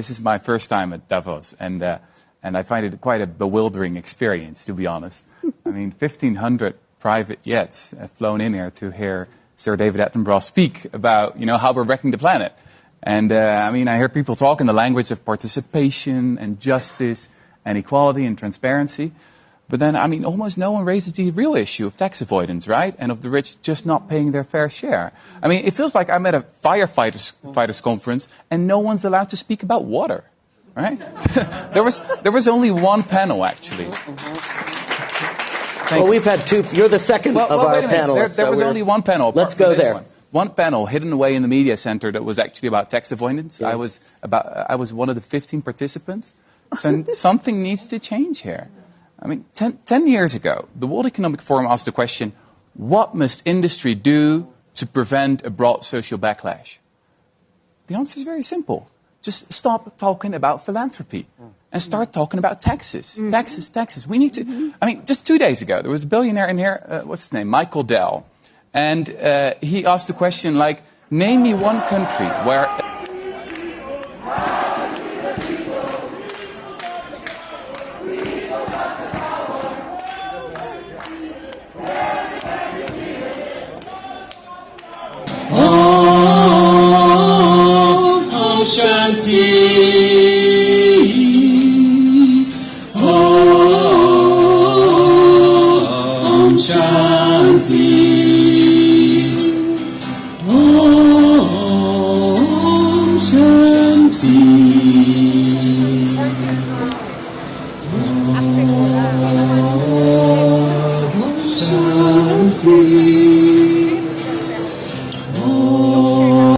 This is my first time at Davos, and I find it quite a bewildering experience, to be honest. I mean, 1,500 private jets have flown in here to hear Sir David Attenborough speak about, how we're wrecking the planet. And, I hear people talk in the language of participation and justice and equality and transparency. But then, almost no one raises the real issue of tax avoidance, right? And of the rich just not paying their fair share. It feels like I'm at a firefighters conference and no one's allowed to speak about water, right? there was only one panel, actually. Well, we've had two. You're the second of our panelists. There was only one panel. Let's go there. One panel hidden away in the media center that was actually about tax avoidance. Yeah. I was one of the 15 participants. So something needs to change here. 10 years ago, the World Economic Forum asked the question, what must industry do to prevent a broad social backlash? The answer is very simple. Just stop talking about philanthropy and start talking about taxes. Taxes. We need to... just 2 days ago, there was a billionaire in here, what's his name? Michael Dell. And he asked the question, name me one country where...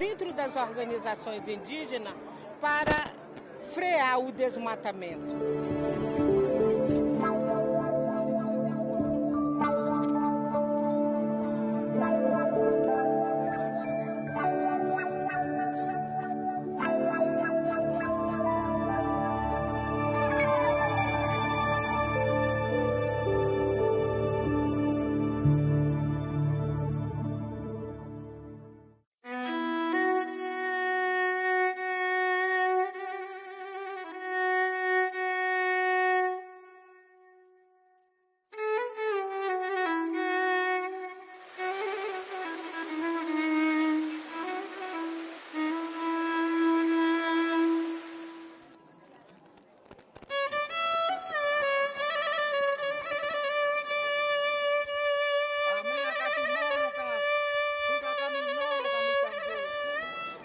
Dentro das organizações indígenas para frear o desmatamento.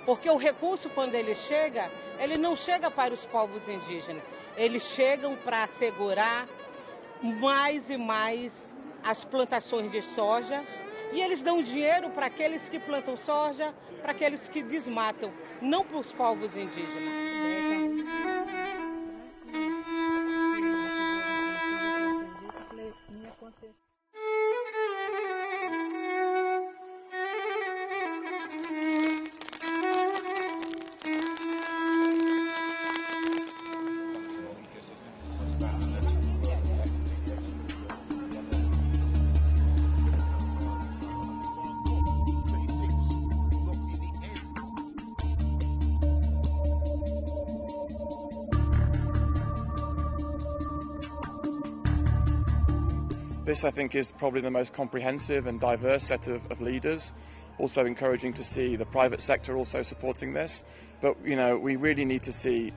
Porque o recurso, quando ele chega, ele não chega para os povos indígenas. Eles chegam para assegurar mais e mais as plantações de soja. E eles dão dinheiro para aqueles que plantam soja, para aqueles que desmatam, não para os povos indígenas. This, I think, is probably the most comprehensive and diverse set of leaders. Also encouraging to see the private sector also supporting this. But, we really need to see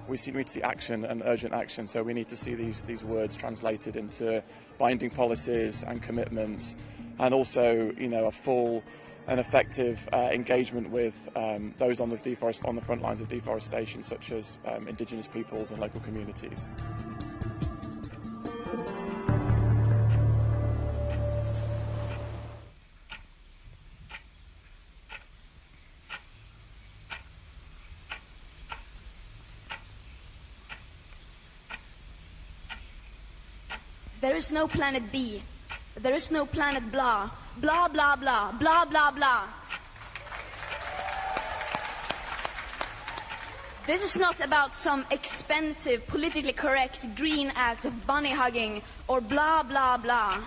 action and urgent action. So we need to see these words translated into binding policies and commitments, and also, a full and effective engagement with those on the front lines of deforestation, such as indigenous peoples and local communities. There is no planet B. There is no planet blah. Blah, blah, blah. Blah, blah, blah. This is not about some expensive, politically correct green act of bunny hugging or blah, blah, blah.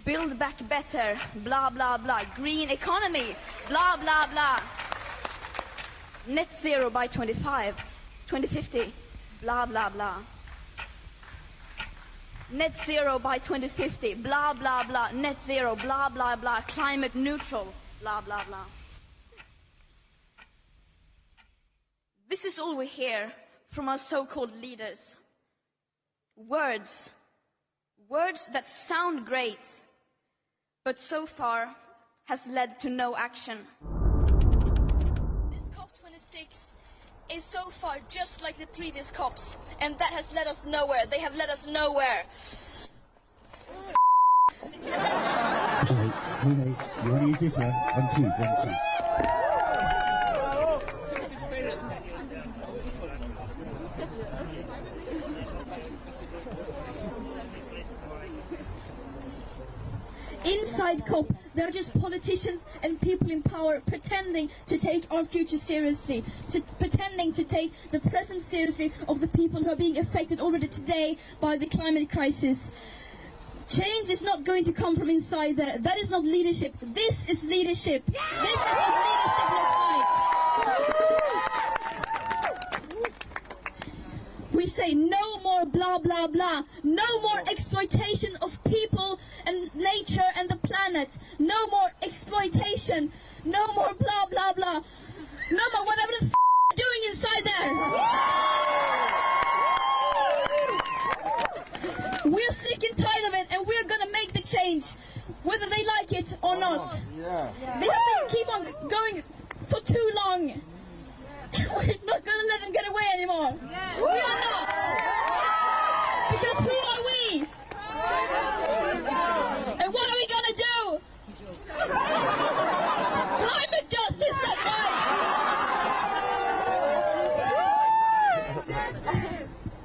Build back better. Blah, blah, blah. Green economy. Blah, blah, blah. Net zero by 25. 2050, blah, blah, blah. Net zero by 2050, blah, blah, blah. Net zero, blah, blah, blah. Climate neutral, blah, blah, blah. This is all we hear from our so-called leaders. Words that sound great, but so far has led to no action. This COP26 is so far just like the previous COPs, and that has led us nowhere. They have led us nowhere. You want to use this one? 1, 2, 1, 2. Inside COP, they're just politicians and people in power pretending to take our future seriously, pretending to take the present seriously of the people who are being affected already today by the climate crisis. Change is not going to come from inside there. That is not leadership. This is leadership. This is what leadership looks like. We say no more blah, blah, blah. No more exploitation of people and nature and the planet. No more exploitation. No more blah, blah, blah. No more whatever the you're doing inside there. We're sick and tired of it, and we're going to make the change, whether they like it or not. They have been keep on going for too long. We're not going to let them get away anymore. We are not. Because who are we? And what are we going to do? Climate justice, that's right.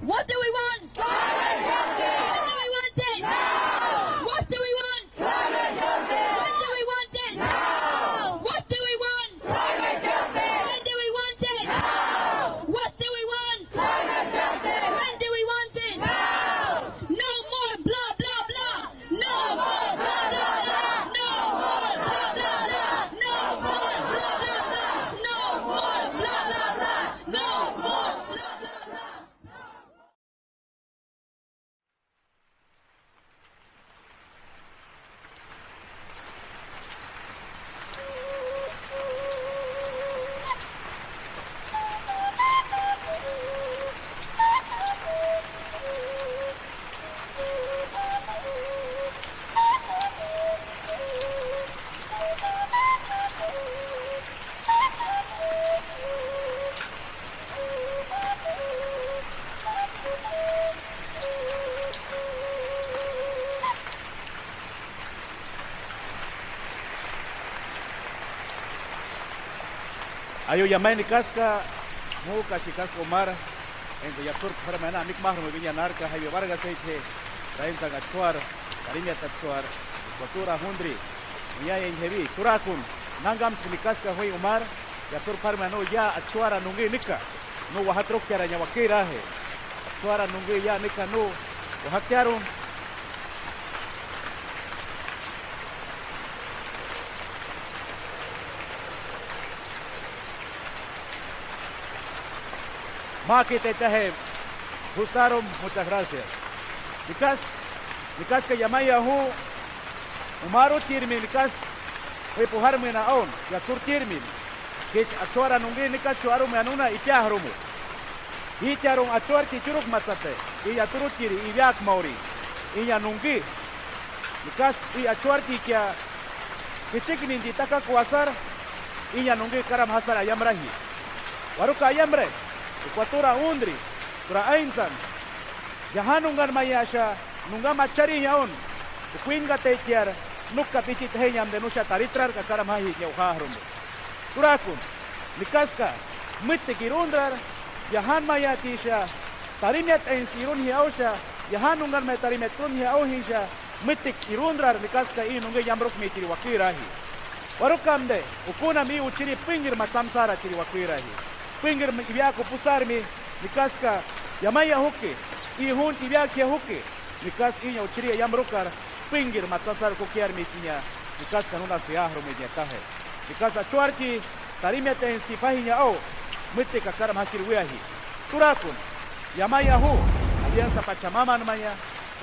What do we want? Climate justice. When do we want it? Now. What do we want? Climate justice. When do we want it? Now. What do we want? Climate justice. When do we want it? Now. What do we want? Climate justice. When do we want it? Now. No more blah blah blah. No more blah blah blah. No more blah blah blah. No more blah blah blah. No more blah blah blah. No more blah blah blah. Ayo yamay ni kaska mo kasi kaska umar en ya tur para mana mik mahro mo binya narka hayo varga seite rain tanga chuar karinya tatchuar watura hundri ya en hevi turakun nangam ni kaska hoy umar ya tur para mana ya achuara nungi nika no wahatro kyara nya wakira he achuara nungi ya nika no wahakyarun Makite tahe, gustaron, muchas gracias. Nikas que llamaya hu, umaru tirmin, nikas, hoy pujarme na on, ya tur tirmin, que achuara nungi nikas chuaru me anuna y piahrumu. Y charum achuar ki churuk matsate, y ya turu tiri, y yak mauri, y ya nungi, nikas y achuar ki kia, que chikinin di taka kuasar, y ya nungi karam hasar ayamrahi. Waruka ayamre. Equatora undri, tura ainsan, jahanungan mayasha, nunga machari yaon, kuinga tekiar, nukka pichit henyam de nusha taritrar kakaram hahi nyauhahrum. Turakun, nikaska, mitte kirundrar, jahan mayatisha, tarimiat einskirun hiausha, jahanungan me tarimetrun hiauhisha, mitte kirundrar, nikaska nunga yamruk me tiriwakirahi. Warukamde, ukuna mi uchiri pingir masamsara tiriwakirahi. Pingir ibiako pusarmi nikaska yamaya huke I hun ibiakia huke nikas inya uchiri yamrukar pingir matasar kukiar mitinya nikas kanuna siahro media tahe nikas achuarki tarimia tenski pahinya au mitte kakaram hakir wiahi turakun. Yamaya hu. Alianza Pachamama namanya.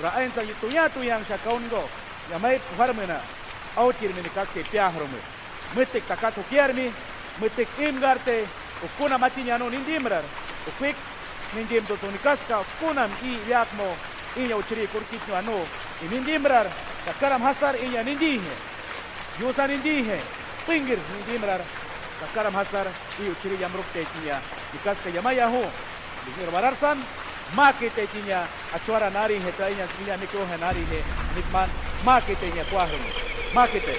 Raen sa tuyang siya kaungo. Yamay puharmena. Autir minikas ke piahrume. Mitik takatu kiermi. Mitik imgarte. Ukuna matinya no nindimrar. Ukwik nindim to tunikaska. Kunam I yakmo. Inya uchiri kurkitno ano. Inindimrar. Takaram hasar inya nindihe. Yusa nindihe. Pingir nindimrar. Takaram hasar I uchiri yamruk tekinya. Ikaska yamaya hu. Dikir bararsan. Makite tinya acuara nari hetainya tinya mikro nari he nikman makite nya kuahum makite.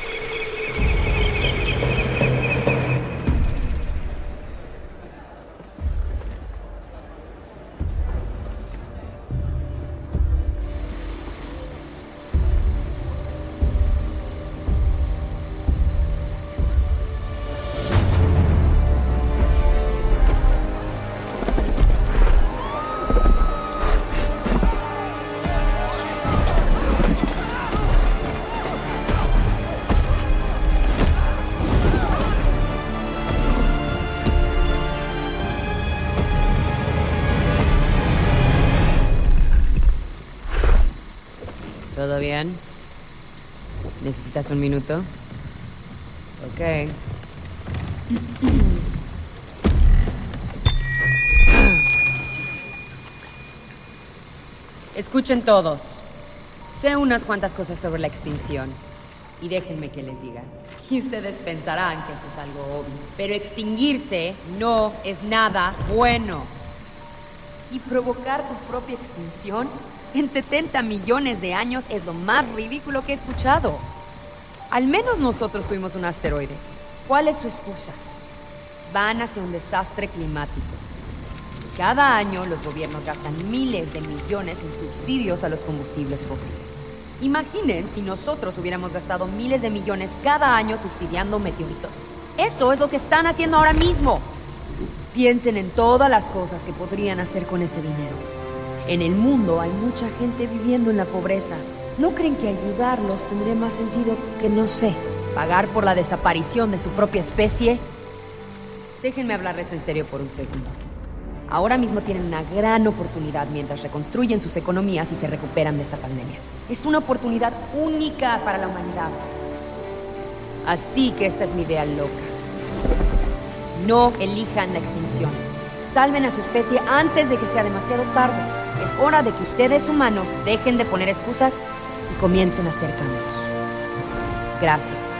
¿Todo bien? ¿Necesitas un minuto? Ok. Escuchen todos. Sé unas cuantas cosas sobre la extinción. Y déjenme que les diga. Y ustedes pensarán que esto es algo obvio. Pero extinguirse no es nada bueno. Y provocar tu propia extinción en 70 millones de años es lo más ridículo que he escuchado. Al menos nosotros tuvimos un asteroide. ¿Cuál es su excusa? Van hacia un desastre climático. Cada año los gobiernos gastan miles de millones en subsidios a los combustibles fósiles. Imaginen si nosotros hubiéramos gastado miles de millones cada año subsidiando meteoritos. Eso es lo que están haciendo ahora mismo. Piensen en todas las cosas que podrían hacer con ese dinero. En el mundo hay mucha gente viviendo en la pobreza. ¿No creen que ayudarlos tendría más sentido que, no sé, pagar por la desaparición de su propia especie? Déjenme hablarles en serio por un segundo. Ahora mismo tienen una gran oportunidad mientras reconstruyen sus economías y se recuperan de esta pandemia. Es una oportunidad única para la humanidad. Así que esta es mi idea loca. No elijan la extinción. Salven a su especie antes de que sea demasiado tarde. Es hora de que ustedes, humanos, dejen de poner excusas y comiencen a hacer cambios. Gracias.